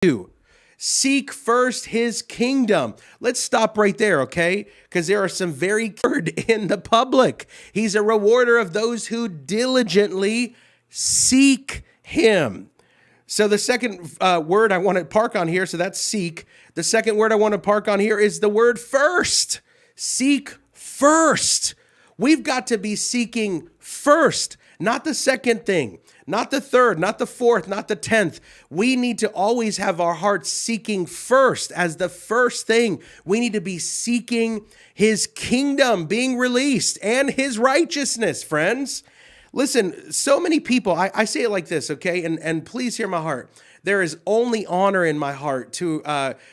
you. Seek first his kingdom. Let's stop right there, okay? Because there are some very good in the public. He's a rewarder of those who diligently seek him. So the second word I want to park on here, so that's seek. The second word I want to park on here is the word first. Seek first. We've got to be seeking first, not the second thing, not the third, not the fourth, not the 10th. We need to always have our hearts seeking first as the first thing. We need to be seeking his kingdom being released and his righteousness, friends. Listen, so many people, I say it like this, okay? And please hear my heart. There is only honor in my heart to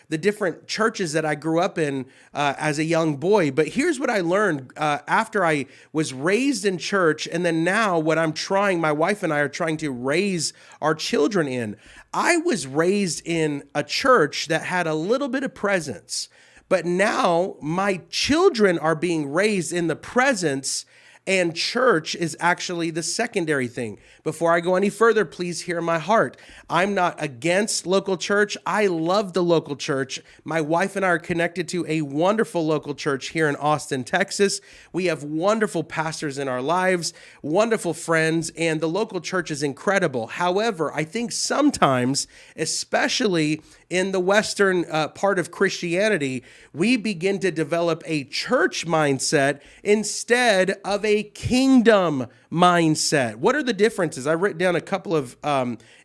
the different churches that I grew up in as a young boy. But here's what I learned after I was raised in church, and then now what my wife and I are trying to raise our children in. I was raised in a church that had a little bit of presence, but now my children are being raised in the presence, and church is actually the secondary thing. Before I go any further, please hear my heart. I'm not against local church. I love the local church. My wife and I are connected to a wonderful local church here in Austin, Texas. We have wonderful pastors in our lives, wonderful friends, and the local church is incredible. However, I think sometimes, especially in the Western part of Christianity, we begin to develop a church mindset instead of a kingdom mindset. What are the differences? I've written down a couple of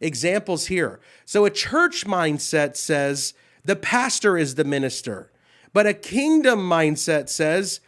examples here. So a church mindset says the pastor is the minister, but a kingdom mindset says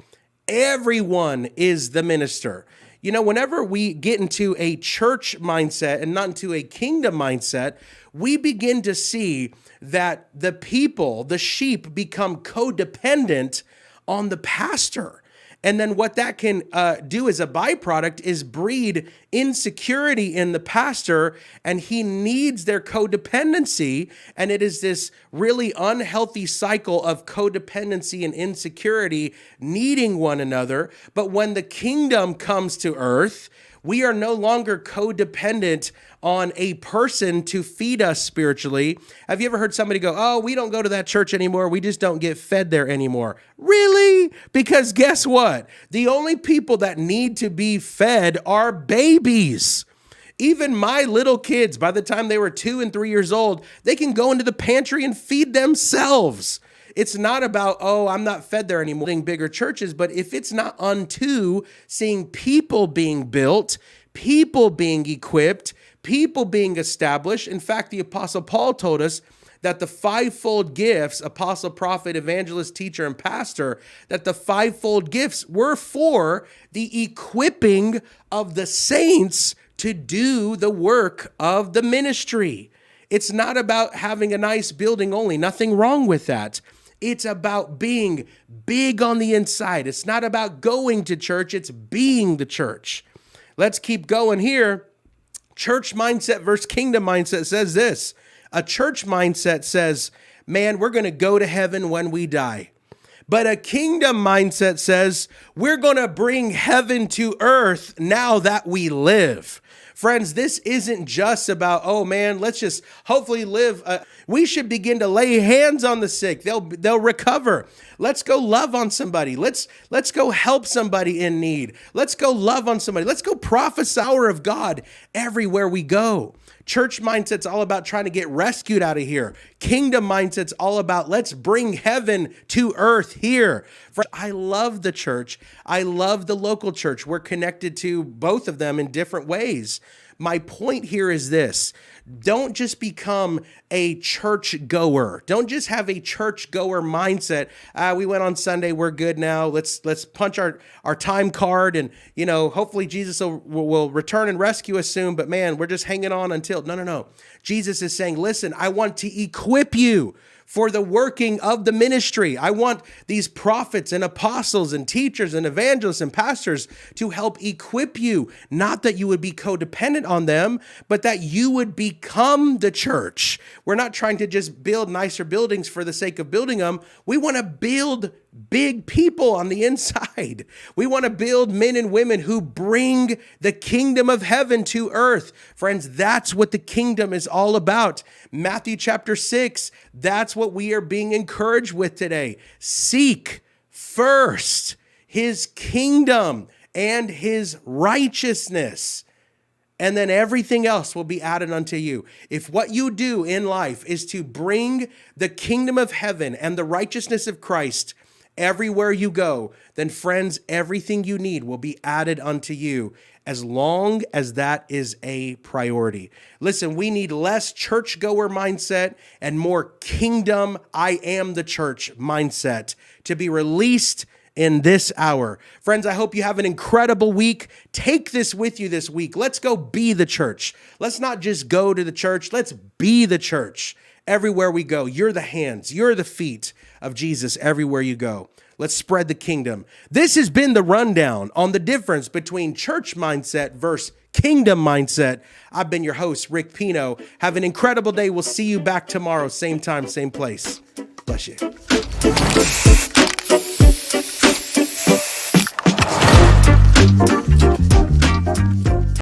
everyone is the minister. You know, whenever we get into a church mindset and not into a kingdom mindset, we begin to see that the people, the sheep, become codependent on the pastor. And then what that can do as a byproduct is breed insecurity in the pastor, and he needs their codependency. And it is this really unhealthy cycle of codependency and insecurity needing one another. But when the kingdom comes to earth, we are no longer codependent on a person to feed us spiritually. Have you ever heard somebody go, oh, we don't go to that church anymore. We just don't get fed there anymore. Really? Because guess what? The only people that need to be fed are babies. Even my little kids, by the time they were 2 and 3 years old, they can go into the pantry and feed themselves. It's not about, oh, I'm not fed there anymore, bigger churches, but if it's not unto seeing people being built, people being equipped, people being established. In fact, the Apostle Paul told us that the fivefold gifts, apostle, prophet, evangelist, teacher, and pastor, that the fivefold gifts were for the equipping of the saints to do the work of the ministry. It's not about having a nice building only. Nothing wrong with that. It's about being big on the inside. It's not about going to church. It's being the church. Let's keep going here. Church mindset versus kingdom mindset says this. A church mindset says, man, we're going to go to heaven when we die. But a kingdom mindset says, we're going to bring heaven to earth now that we live. Friends, this isn't just about, oh man, let's just hopefully live. We should begin to lay hands on the sick. They'll recover. Let's go love on somebody. Let's go help somebody in need. Let's go love on somebody. Let's go prophesy the power of God everywhere we go. Church mindset's all about trying to get rescued out of here. Kingdom mindset's all about let's bring heaven to earth here. I love the church. I love the local church. We're connected to both of them in different ways. My point here is this. Don't just become a church goer. Don't just have a church goer mindset. We went on Sunday. We're good now. Let's punch our time card and, hopefully Jesus will return and rescue us soon. But man, we're just hanging on until. No. Jesus is saying, listen, I want to equip you for the working of the ministry. I want these prophets and apostles and teachers and evangelists and pastors to help equip you, not that you would be codependent on them, but that you would be become the church. We're not trying to just build nicer buildings for the sake of building them. We want to build big people on the inside. We want to build men and women who bring the kingdom of heaven to earth. Friends, that's what the kingdom is all about. Matthew chapter 6, that's what we are being encouraged with today. Seek first his kingdom and his righteousness, and then everything else will be added unto you. If what you do in life is to bring the kingdom of heaven and the righteousness of Christ everywhere you go, then friends, everything you need will be added unto you, as long as that is a priority. Listen, we need less churchgoer mindset and more kingdom, I am the church mindset to be released in this hour. Friends, I hope you have an incredible week. Take this with you this week. Let's go be the church. Let's not just go to the church. Let's be the church. Everywhere we go, you're the hands, you're the feet of Jesus everywhere you go. Let's spread the kingdom. This has been the rundown on the difference between church mindset versus kingdom mindset. I've been your host, Rick Pino. Have an incredible day. We'll see you back tomorrow, same time, same place. Bless you.